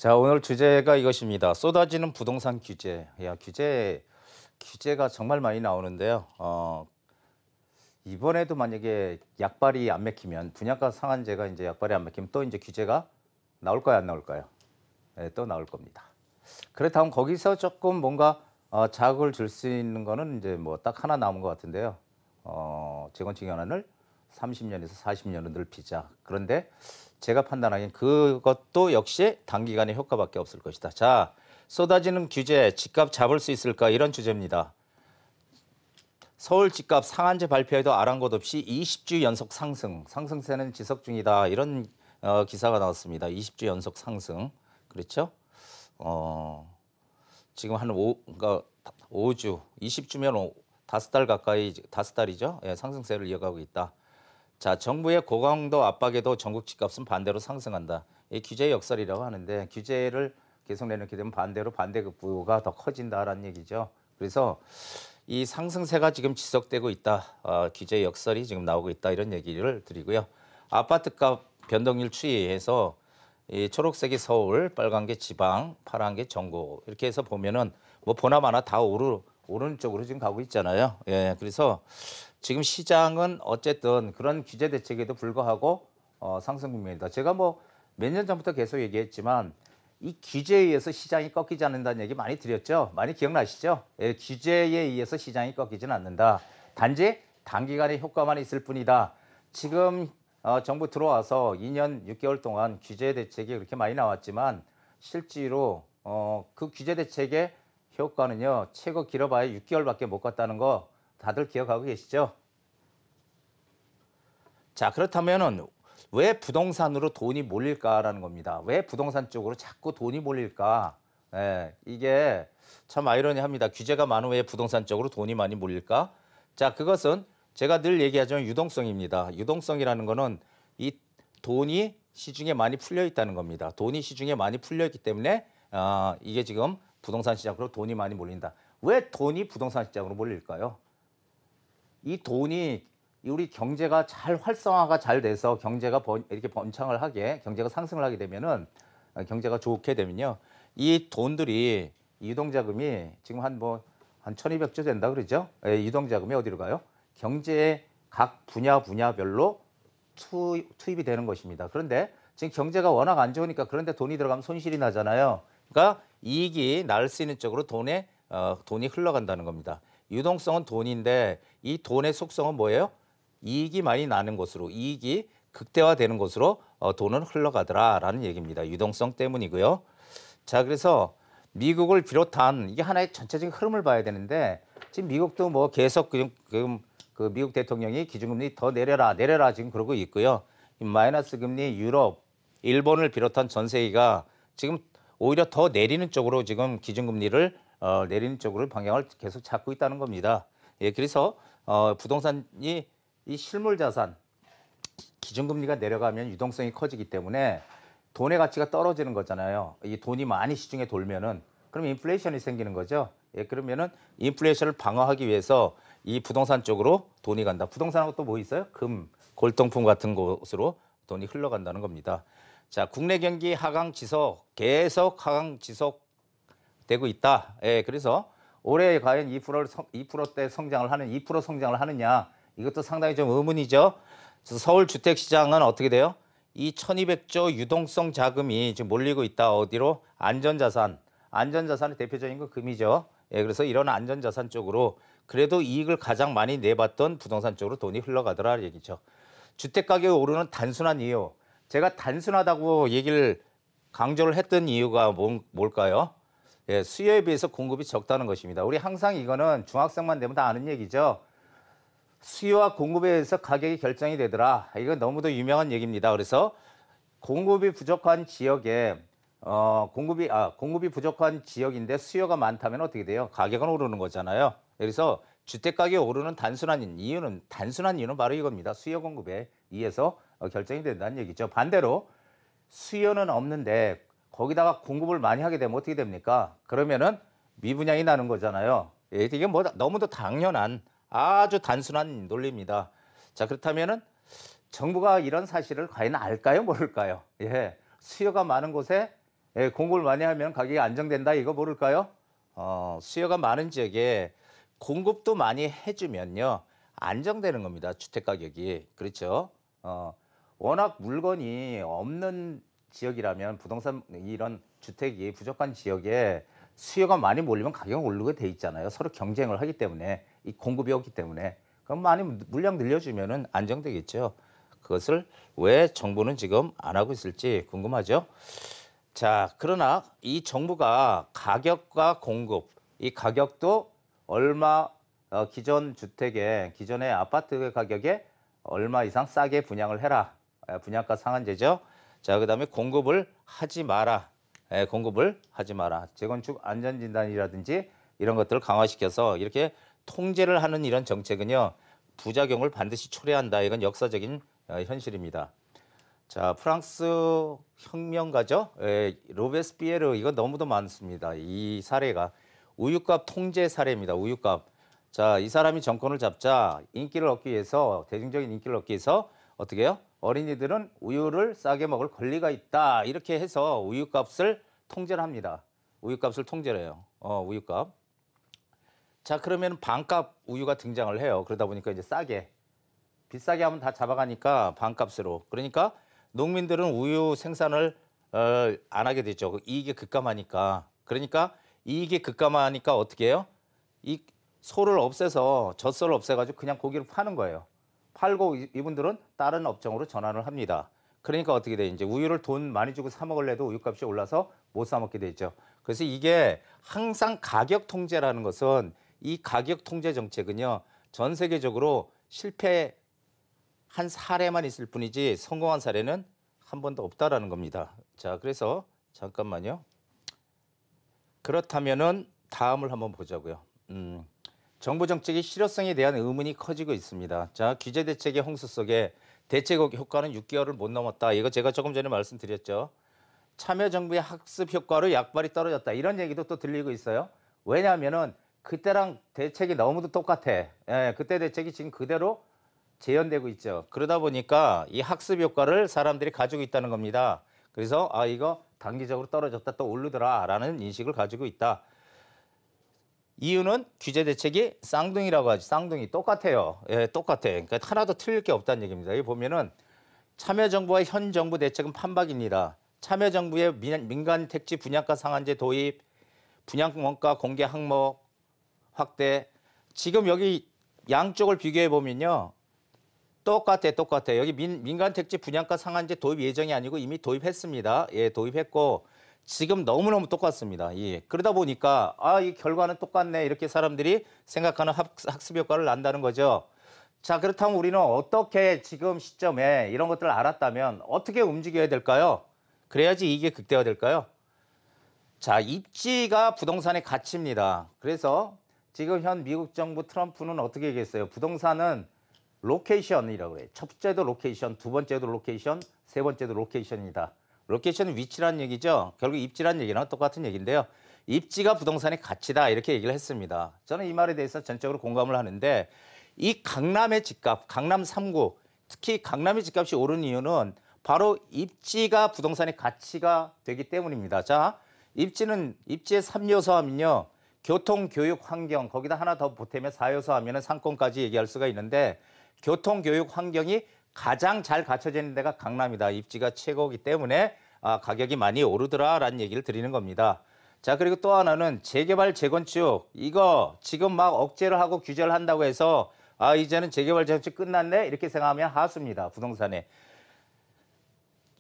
자, 오늘 주제가 이것입니다. 쏟아지는 부동산 규제. 규제가 정말 많이 나오는데요. 이번에도 만약에 약발이 안 맥히면 분양가 상한제가 이제 약발이 안 맥히면 또 이제 규제가 나올까요, 안 나올까요? 네, 또 나올 겁니다. 그렇다면 거기서 조금 뭔가 자극을 줄 수 있는 거는 이제 뭐 딱 하나 남은 것 같은데요. 재건축 연한을 30년에서 40년으로 넓히자. 그런데 제가 판단하기엔 그것도 역시 단기간에 효과밖에 없을 것이다. 자, 쏟아지는 규제, 집값 잡을 수 있을까? 이런 주제입니다. 서울 집값 상한제 발표에도 아랑곳 없이 20주 연속 상승세는 지속 중이다. 이런 기사가 나왔습니다. 20주 연속 상승. 그렇죠? 지금 한 그러니까 5주, 20주면 5달 가까이, 5달이죠. 예, 상승세를 이어가고 있다. 자, 정부의 고강도 압박에도 전국 집값은 반대로 상승한다. 이 규제의 역설이라고 하는데 규제를 계속 내놓게 되면 반대로 반대급부가 더 커진다라는 얘기죠. 그래서 이 상승세가 지금 지속되고 있다. 규제의 역설이 지금 나오고 있다. 이런 얘기를 드리고요. 아파트값 변동률 추이해서 이 초록색이 서울, 빨간 게 지방, 파란 게 전국 이렇게 해서 보면은 뭐 보나마나 다 오르는 쪽으로 지금 가고 있잖아요. 예, 그래서 지금 시장은 어쨌든 그런 규제 대책에도 불구하고 상승 국면이다. 제가 뭐 몇 년 전부터 계속 얘기했지만 이 규제에 의해서 시장이 꺾이지 않는다는 얘기 많이 드렸죠. 많이 기억나시죠? 예, 규제에 의해서 시장이 꺾이지는 않는다. 단지 단기간에 효과만 있을 뿐이다. 지금 정부 들어와서 2년 6개월 동안 규제 대책이 그렇게 많이 나왔지만 실제로 그 규제 대책의 효과는요. 최고 길어봐야 6개월밖에 못 갔다는 거 다들 기억하고 계시죠? 자, 그렇다면은 왜 부동산으로 돈이 몰릴까라는 겁니다. 왜 부동산 쪽으로 자꾸 돈이 몰릴까? 예, 이게 참 아이러니합니다. 규제가 많은 왜 부동산 쪽으로 돈이 많이 몰릴까? 자, 그것은 제가 늘 얘기하지만 유동성입니다. 유동성이라는 거는 이 돈이 시중에 많이 풀려 있다는 겁니다. 돈이 시중에 많이 풀려 있기 때문에 이게 지금 부동산 시장으로 돈이 많이 몰린다. 왜 돈이 부동산 시장으로 몰릴까요? 이 돈이 우리 경제가 잘 활성화가 잘 돼서 경제가 이렇게 번창을 하게 경제가 상승을 하게 되면은 경제가 좋게 되면요. 이 돈들이 유동자금이 지금 한 1200조 된다 그러죠. 예, 유동자금이 어디로 가요? 경제의 각 분야별로 투입이 되는 것입니다. 그런데 지금 경제가 워낙 안 좋으니까 그런데 돈이 들어가면 손실이 나잖아요. 그러니까 이익이 날 수 있는 쪽으로 돈이 흘러간다는 겁니다. 유동성은 돈인데 이 돈의 속성은 뭐예요? 이익이 많이 나는 곳으로, 이익이 극대화되는 곳으로 돈은 흘러가더라라는 얘기입니다. 유동성 때문이고요. 자, 그래서 미국을 비롯한 이게 하나의 전체적인 흐름을 봐야 되는데 지금 미국도 뭐 계속 그 미국 대통령이 기준금리 더 내려라 지금 그러고 있고요. 마이너스 금리 유럽, 일본을 비롯한 전 세계가 지금 오히려 더 내리는 쪽으로 지금 기준금리를 내리는 쪽으로 방향을 계속 잡고 있다는 겁니다. 예, 그래서 부동산이 이 실물 자산 기준금리가 내려가면 유동성이 커지기 때문에 돈의 가치가 떨어지는 거잖아요. 이 돈이 많이 시중에 돌면은 그럼 인플레이션이 생기는 거죠. 예, 그러면은 인플레이션을 방어하기 위해서 이 부동산 쪽으로 돈이 간다. 부동산하고 또 뭐 있어요? 금, 골동품 같은 곳으로 돈이 흘러간다는 겁니다. 자, 국내 경기 계속 하강 지속되고 있다. 예, 그래서 올해 과연 2%대 성장을 하는 2% 성장을 하느냐? 이것도 상당히 좀 의문이죠. 그래서 서울 주택 시장은 어떻게 돼요? 이 1200조 유동성 자금이 지금 몰리고 있다. 어디로? 안전자산의 대표적인 건 금이죠. 예, 그래서 이런 안전자산 쪽으로 그래도 이익을 가장 많이 내봤던 부동산 쪽으로 돈이 흘러가더라 얘기죠. 주택 가격이 오르는 단순한 이유. 제가 단순하다고 얘기를 강조를 했던 이유가 뭘까요? 예, 수요에 비해서 공급이 적다는 것입니다. 우리 항상 이거는 중학생만 되면 다 아는 얘기죠. 수요와 공급에 의해서 가격이 결정이 되더라. 이건 너무도 유명한 얘기입니다. 그래서 공급이 부족한 지역에 공급이 부족한 지역인데 수요가 많다면 어떻게 돼요? 가격은 오르는 거잖아요. 그래서 주택 가격이 오르는 단순한 이유는 바로 이겁니다. 수요 공급에 의해서 결정이 된다는 얘기죠. 반대로 수요는 없는데 거기다가 공급을 많이 하게 되면 어떻게 됩니까? 그러면은 미분양이 나는 거잖아요. 예, 이게 뭐 너무도 당연한 아주 단순한 논리입니다. 자, 그렇다면은 정부가 이런 사실을 과연 알까요? 모를까요? 예. 수요가 많은 곳에 예, 공급을 많이 하면 가격이 안정된다. 이거 모를까요? 수요가 많은 지역에 공급도 많이 해주면요. 안정되는 겁니다. 주택 가격이. 그렇죠? 워낙 물건이 없는 지역이라면 부동산 이런 주택이 부족한 지역에 수요가 많이 몰리면 가격이 오르게 돼 있잖아요. 서로 경쟁을 하기 때문에 이 공급이 없기 때문에 그럼 많이 물량 늘려주면은 안정되겠죠. 그것을 왜 정부는 지금 안 하고 있을지 궁금하죠. 자, 그러나 이 정부가 가격과 공급, 이 가격도 얼마 기존 주택의 기존의 아파트 가격에 얼마 이상 싸게 분양을 해라. 분양가 상한제죠. 자, 그다음에 공급을 하지 마라. 공급을 하지 마라. 재건축 안전진단이라든지 이런 것들을 강화시켜서 이렇게 통제를 하는 이런 정책은요. 부작용을 반드시 초래한다. 이건 역사적인 현실입니다. 자, 프랑스 혁명가죠. 로베스피에르 이거 너무도 많습니다. 이 사례가 우유값 통제 사례입니다. 우유값. 자, 이 사람이 정권을 잡자 인기를 얻기 위해서 대중적인 인기를 얻기 위해서 어떻게 해요? 어린이들은 우유를 싸게 먹을 권리가 있다. 이렇게 해서 우유값을 통제를 합니다. 우유값을 통제를 해요. 우유값. 자, 그러면 반값 우유가 등장을 해요. 그러다 보니까 이제 싸게 비싸게 하면 다 잡아가니까 반값으로. 그러니까 농민들은 우유 생산을 안 하게 되죠. 이익이 급감하니까. 그러니까 이익이 급감하니까 어떻게 해요? 이 소를 없애서 젖소를 없애가지고 그냥 고기를 파는 거예요. 팔고 이분들은 다른 업종으로 전환을 합니다. 그러니까 어떻게 돼? 이제 우유를 돈 많이 주고 사 먹을래도 우유값이 올라서 못 사 먹게 되죠. 그래서 이게 항상 가격 통제라는 것은 이 가격 통제 정책은요. 전 세계적으로 실패한 사례만 있을 뿐이지 성공한 사례는 한 번도 없다라는 겁니다. 자, 그래서 잠깐만요. 그렇다면은 다음을 한번 보자고요. 정부 정책의 실효성에 대한 의문이 커지고 있습니다. 자, 규제 대책의 홍수 속에 대책 효과는 6개월을 못 넘었다. 이거 제가 조금 전에 말씀드렸죠. 참여정부의 학습 효과로 약발이 떨어졌다. 이런 얘기도 또 들리고 있어요. 왜냐하면은 그때랑 대책이 너무도 똑같아. 예, 그때 대책이 지금 그대로 재현되고 있죠. 그러다 보니까 이 학습 효과를 사람들이 가지고 있다는 겁니다. 그래서 이거 단기적으로 떨어졌다 또 오르더라라는 인식을 가지고 있다. 이유는 규제 대책이 쌍둥이라고 하지. 쌍둥이 똑같아요. 예, 똑같아. 그러니까 하나도 틀릴 게 없다는 얘기입니다. 여기 보면은 참여정부와 현 정부 대책은 판박입니다. 참여정부의 민간 택지 분양가 상한제 도입, 분양원가 공개 항목 확대. 지금 여기 양쪽을 비교해 보면요. 똑같아. 여기 민간 택지 분양가 상한제 도입 예정이 아니고 이미 도입했습니다. 예, 도입했고 지금 너무너무 똑같습니다. 예. 그러다 보니까 이 결과는 똑같네. 이렇게 사람들이 생각하는 학습 효과를 난다는 거죠. 자, 그렇다면 우리는 어떻게 지금 시점에 이런 것들을 알았다면 어떻게 움직여야 될까요? 그래야지 이게 극대화될까요? 자, 입지가 부동산의 가치입니다. 그래서 지금 현 미국 정부 트럼프는 어떻게 얘기했어요? 부동산은 로케이션이라고 그래요. 첫째도 로케이션, 두 번째도 로케이션, 세 번째도 로케이션이다. 로케이션은 위치란 얘기죠. 결국 입지란 얘기랑 똑같은 얘기인데요. 입지가 부동산의 가치다 이렇게 얘기를 했습니다. 저는 이 말에 대해서 전적으로 공감을 하는데 이 강남의 집값, 강남 3구, 특히 강남의 집값이 오른 이유는 바로 입지가 부동산의 가치가 되기 때문입니다. 자, 입지의 3요소 하면요. 교통, 교육, 환경, 거기다 하나 더 보태면 4요소 하면은 상권까지 얘기할 수가 있는데 교통, 교육, 환경이 가장 잘 갖춰져 있는 데가 강남이다. 입지가 최고이기 때문에 가격이 많이 오르더라라는 얘기를 드리는 겁니다. 자, 그리고 또 하나는 재개발, 재건축. 이거 지금 막 억제를 하고 규제를 한다고 해서 이제는 재개발, 재건축 끝났네? 이렇게 생각하면 하수입니다. 부동산에.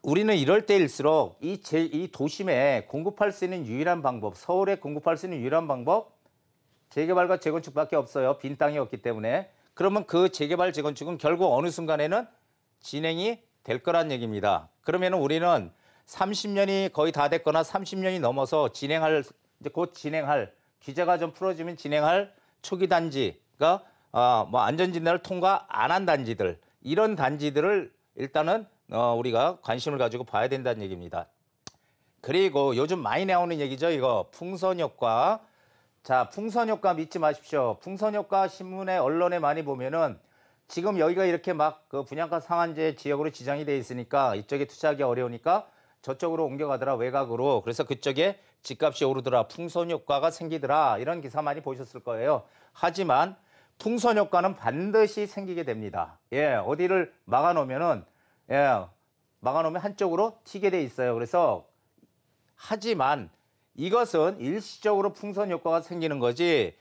우리는 이럴 때일수록 이 도심에 공급할 수 있는 유일한 방법, 서울에 공급할 수 있는 유일한 방법, 재개발과 재건축밖에 없어요. 빈 땅이 없기 때문에. 그러면 그 재개발, 재건축은 결국 어느 순간에는 진행이 될 거란 얘기입니다. 그러면 우리는 30년이 거의 다 됐거나 30년이 넘어서 이제 곧 진행할, 규제가 좀 풀어지면 진행할 초기 단지가 뭐 안전진단을 통과 안 한 단지들, 이런 단지들을 일단은 우리가 관심을 가지고 봐야 된다는 얘기입니다. 그리고 요즘 많이 나오는 얘기죠. 이거 풍선효과. 자, 풍선효과 믿지 마십시오. 풍선효과 신문에 언론에 많이 보면은 지금 여기가 이렇게 막 그 분양가 상한제 지역으로 지정이 돼 있으니까 이쪽에 투자하기 어려우니까 저쪽으로 옮겨가더라, 외곽으로. 그래서 그쪽에 집값이 오르더라, 풍선 효과가 생기더라, 이런 기사 많이 보셨을 거예요. 하지만 풍선 효과는 반드시 생기게 됩니다. 예, 어디를 막아놓으면은, 예, 막아놓으면 한쪽으로 튀게 돼 있어요. 그래서 하지만 이것은 일시적으로 풍선 효과가 생기는 거지,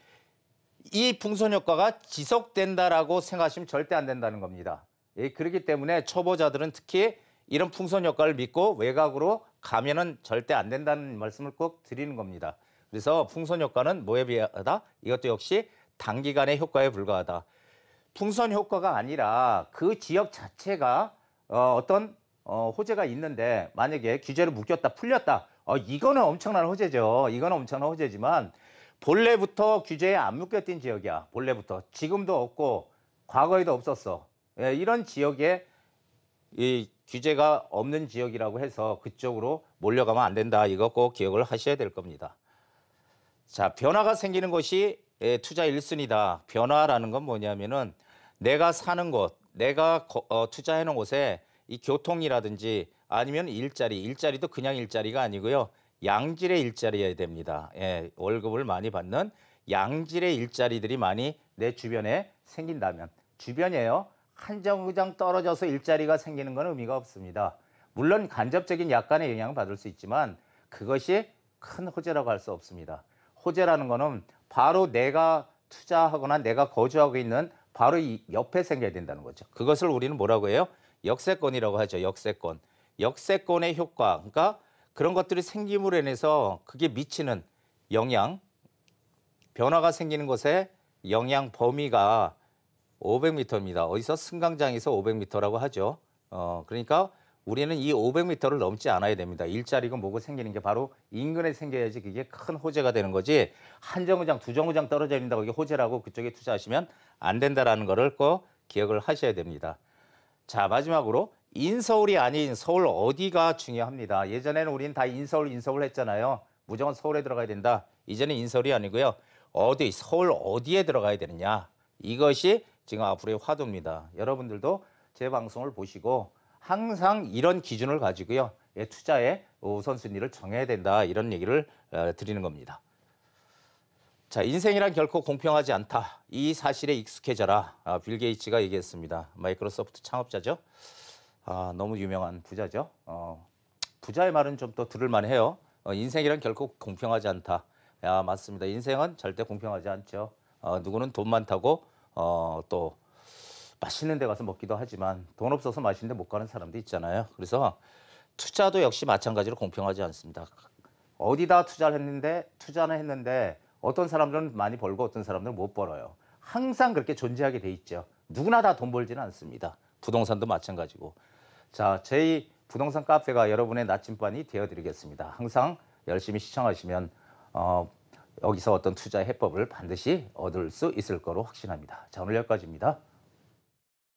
이 풍선 효과가 지속된다라고 생각하시면 절대 안 된다는 겁니다. 예, 그렇기 때문에 초보자들은 특히 이런 풍선 효과를 믿고 외곽으로 가면은 절대 안 된다는 말씀을 꼭 드리는 겁니다. 그래서 풍선 효과는 뭐에 비하다? 이것도 역시 단기간의 효과에 불과하다. 풍선 효과가 아니라 그 지역 자체가 어떤 호재가 있는데 만약에 규제를 묶였다, 풀렸다. 이거는 엄청난 호재죠. 이거는 엄청난 호재지만 본래부터 규제에 안 묶였던 지역이야. 본래부터. 지금도 없고 과거에도 없었어. 예, 이런 지역에 이 규제가 없는 지역이라고 해서 그쪽으로 몰려가면 안 된다. 이거 꼭 기억을 하셔야 될 겁니다. 자, 변화가 생기는 것이 투자 1순위다. 변화라는 건 뭐냐면은 내가 사는 곳, 내가 투자해 놓은 곳에 이 교통이라든지 아니면 일자리도 그냥 일자리가 아니고요. 양질의 일자리여야 됩니다. 예, 월급을 많이 받는 양질의 일자리들이 많이 내 주변에 생긴다면, 주변이에요. 한 정거장 떨어져서 일자리가 생기는 건 의미가 없습니다. 물론 간접적인 약간의 영향을 받을 수 있지만 그것이 큰 호재라고 할 수 없습니다. 호재라는 거는 바로 내가 투자하거나 내가 거주하고 있는 바로 이 옆에 생겨야 된다는 거죠. 그것을 우리는 뭐라고 해요? 역세권이라고 하죠. 역세권. 역세권의 효과. 그러니까 그런 것들이 생김으로 인해서 그게 미치는 영향, 변화가 생기는 것에 영향 범위가 500m입니다. 어디서 승강장에서 500m라고 하죠. 그러니까 우리는 이 500m를 넘지 않아야 됩니다. 일자리가 뭐고 생기는 게 바로 인근에 생겨야지 그게 큰 호재가 되는 거지, 한 정거장, 두 정거장 떨어져 있는다고 이게 호재라고 그쪽에 투자하시면 안 된다라는 거를 꼭 기억을 하셔야 됩니다. 자, 마지막으로 인서울이 아닌 서울 어디가 중요합니다. 예전에는 우리는 다 인서울 했잖아요. 무조건 서울에 들어가야 된다. 이제는 인서울이 아니고요. 서울 어디에 들어가야 되느냐. 이것이 지금 앞으로의 화두입니다. 여러분들도 제 방송을 보시고 항상 이런 기준을 가지고요. 투자의 우선순위를 정해야 된다. 이런 얘기를 드리는 겁니다. 자, 인생이란 결코 공평하지 않다. 이 사실에 익숙해져라. 빌 게이츠가 얘기했습니다. 마이크로소프트 창업자죠. 너무 유명한 부자죠. 부자의 말은 좀 또 들을만 해요. 인생이란 결코 공평하지 않다. 야, 맞습니다. 인생은 절대 공평하지 않죠. 누구는 돈 많다고 또 맛있는 데 가서 먹기도 하지만 돈 없어서 맛있는 데 못 가는 사람도 있잖아요. 그래서 투자도 역시 마찬가지로 공평하지 않습니다. 어디다 투자는 했는데 어떤 사람들은 많이 벌고 어떤 사람들은 못 벌어요. 항상 그렇게 존재하게 돼 있죠. 누구나 다 돈 벌지는 않습니다. 부동산도 마찬가지고. 자, 저희 부동산 카페가 여러분의 나침반이 되어드리겠습니다. 항상 열심히 시청하시면 여기서 어떤 투자 해법을 반드시 얻을 수 있을 거로 확신합니다. 자, 오늘 여기까지입니다.